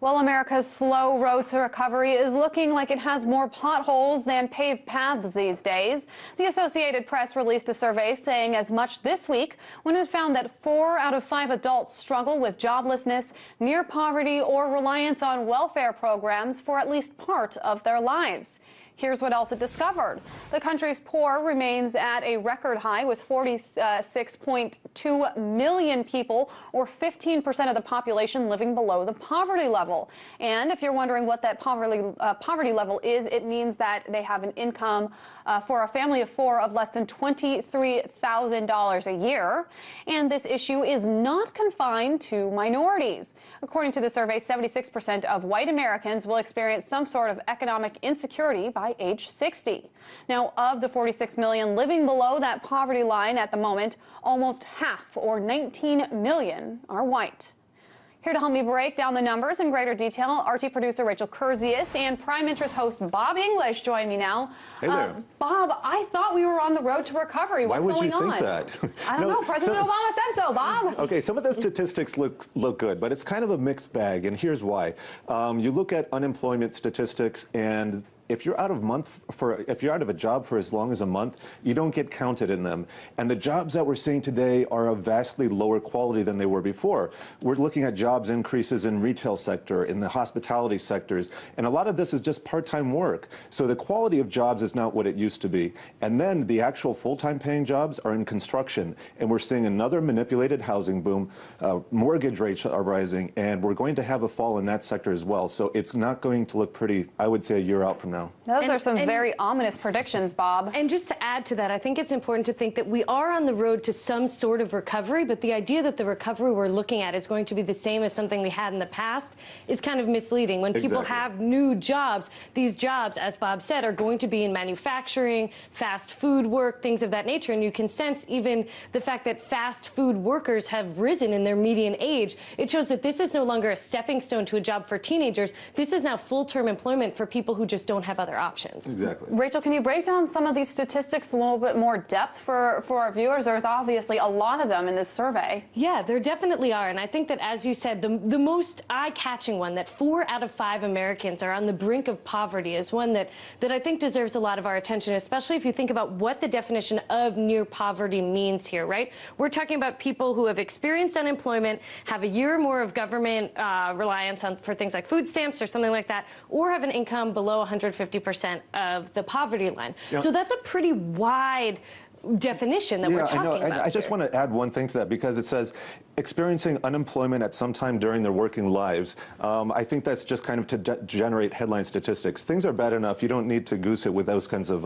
Well, America's slow road to recovery is looking like it has more potholes than paved paths these days. The Associated Press released a survey saying as much this week when it found that 4 out of 5 adults struggle with joblessness, near poverty, or reliance on welfare programs for at least part of their lives. Here's what else it discovered. The country's poor remains at a record high with 46.2 million people, or 15% of the population, living below the poverty level. And if you're wondering what that poverty level is, it means that they have an income for a family of 4 of less than $23,000 a year. And this issue is not confined to minorities. According to the survey, 76% of white Americans will experience some sort of economic insecurity by age 60. Now, of the 46 million living below that poverty line at the moment, almost half, or 19 million, are white. Here to help me break down the numbers in greater detail, RT producer Rachel Kurziest and Prime Interest host Bob English join me now. Hey there. Bob, I thought we were on the road to recovery. What's going on? Why would you think that? I don't know. President Obama said so, Bob. Okay, some of the statistics look good, but it's kind of a mixed bag, and here's why. You look at unemployment statistics, and if you're out of a job for as long as a month, you don't get counted in them. And the jobs that we're seeing today are of vastly lower quality than they were before. We're looking at jobs increases in retail sector, in the hospitality sectors, and a lot of this is just part-time work. So the quality of jobs is not what it used to be. And then the actual full-time paying jobs are in construction, and we're seeing another manipulated housing boom. Mortgage rates are rising, and we're going to have a fall in that sector as well. So it's not going to look pretty, I would say, a year out from now. Those are some very ominous predictions, Bob. And just to add to that, I think it's important to think that we are on the road to some sort of recovery, but the idea that the recovery we're looking at is going to be the same as something we had in the past is kind of misleading. When people have new jobs, these jobs, as Bob said, are going to be in manufacturing, fast food work, things of that nature. And you can sense even the fact that fast food workers have risen in their median age. It shows that this is no longer a stepping stone to a job for teenagers. This is now full-term employment for people who just don't have other options. Exactly. Rachel, can you break down some of these statistics a little bit more depth for our viewers? There's obviously a lot of them in this survey. Yeah, there definitely are. And I think that, as you said, the most eye-catching one, that 4 out of 5 Americans are on the brink of poverty, is one that I think deserves a lot of our attention, especially if you think about what the definition of near poverty means here, right? We're talking about people who have experienced unemployment, have a year or more of government reliance for things like food stamps or something like that, or have an income below 150% of the poverty line. Yeah. So that's a pretty wide definition that we're talking about. I just want to add one thing to that, because it says experiencing unemployment at some time during their working lives. I think that's just kind of to generate headline statistics. Things are bad enough. You don't need to goose it with those kinds of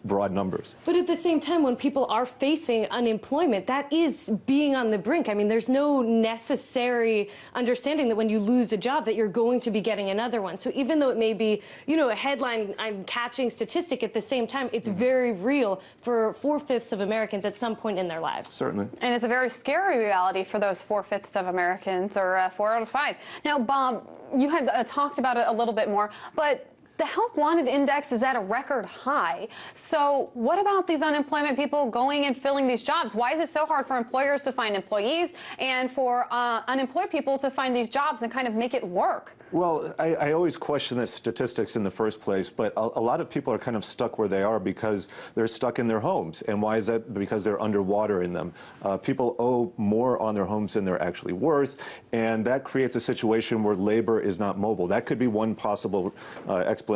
broad numbers. But at the same time, when people are facing unemployment, that is being on the brink. I mean, there's no necessary understanding that when you lose a job that you're going to be getting another one. So even though it may be, a headline catching statistic, at the same time, it's very real for 4/5 of Americans at some point in their lives. Certainly. And it's a very scary reality for those 4/5 of Americans, or 4 out of 5. Now, Bob, you had talked about it a little bit more, but the Help Wanted Index is at a record high. So what about these unemployment people going and filling these jobs? Why is it so hard for employers to find employees and for unemployed people to find these jobs and kind of make it work? Well, I always question the statistics in the first place, but a lot of people are kind of stuck where they are because they're stuck in their homes. And why is that? Because they're underwater in them. People owe more on their homes than they're actually worth, and that creates a situation where labor is not mobile. That could be one possible explanation.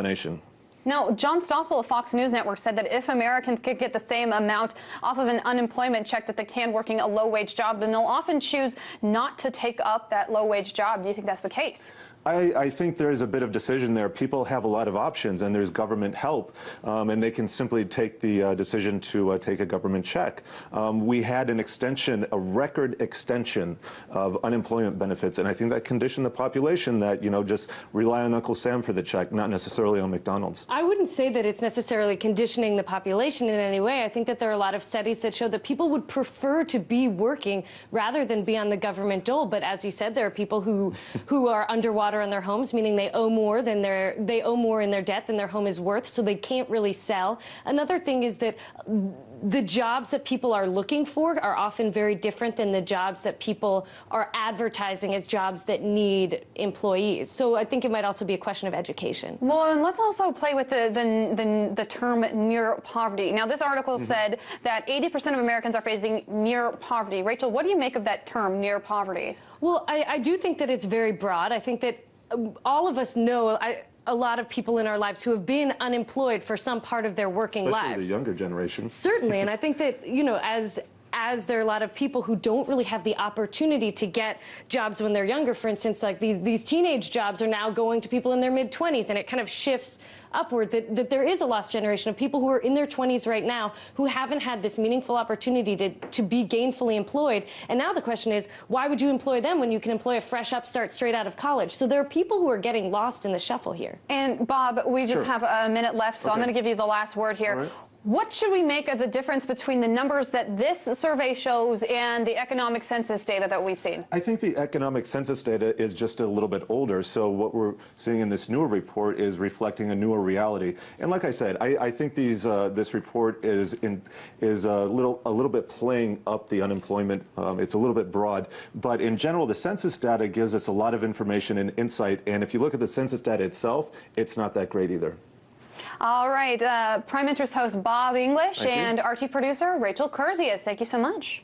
Now, John Stossel of Fox News Network said that if Americans could get the same amount off of an unemployment check that they can working a low-wage job, then they'll often choose not to take up that low-wage job. Do you think that's the case? I think there is a bit of decision there. People have a lot of options, and there's government help, and they can simply take the decision to take a government check. We had an extension, a record extension of unemployment benefits, and I think that conditioned the population that, just rely on Uncle Sam for the check, not necessarily on McDonald's. I wouldn't say that it's necessarily conditioning the population in any way. I think that there are a lot of studies that show that people would prefer to be working rather than be on the government dole. But as you said, there are people who are underwater in their homes, meaning they owe more in their debt than their home is worth, so they can't really sell. Another thing is that the jobs that people are looking for are often very different than the jobs that people are advertising as jobs that need employees. So I think it might also be a question of education. Well, and let's also play with the term near poverty. Now, this article said that 80% of Americans are facing near poverty. Rachel, what do you make of that term, near poverty? Well, I do think that it's very broad. I think that all of us know a lot of people in our lives who have been unemployed for some part of their working lives. Especially the younger generation. Certainly, and I think that, you know, as there are a lot of people who don't really have the opportunity to get jobs when they're younger. For instance, like these teenage jobs are now going to people in their mid-20s, and it kind of shifts upward, that there is a lost generation of people who are in their 20s right now who haven't had this meaningful opportunity to be gainfully employed. And now the question is, why would you employ them when you can employ a fresh upstart straight out of college? So there are people who are getting lost in the shuffle here. And Bob, we just have a minute left, so I'm going to give you the last word here. What should we make of the difference between the numbers that this survey shows and the economic census data that we've seen? I think the economic census data is just a little bit older, so what we're seeing in this newer report is reflecting a newer reality. And like I said, I think this report is a little bit playing up the unemployment. It's a little bit broad, but in general, the census data gives us a lot of information and insight. And if you look at the census data itself, it's not that great either. All right, Prime Interest host Bob English and RT producer Rachel Kurzius, thank you so much.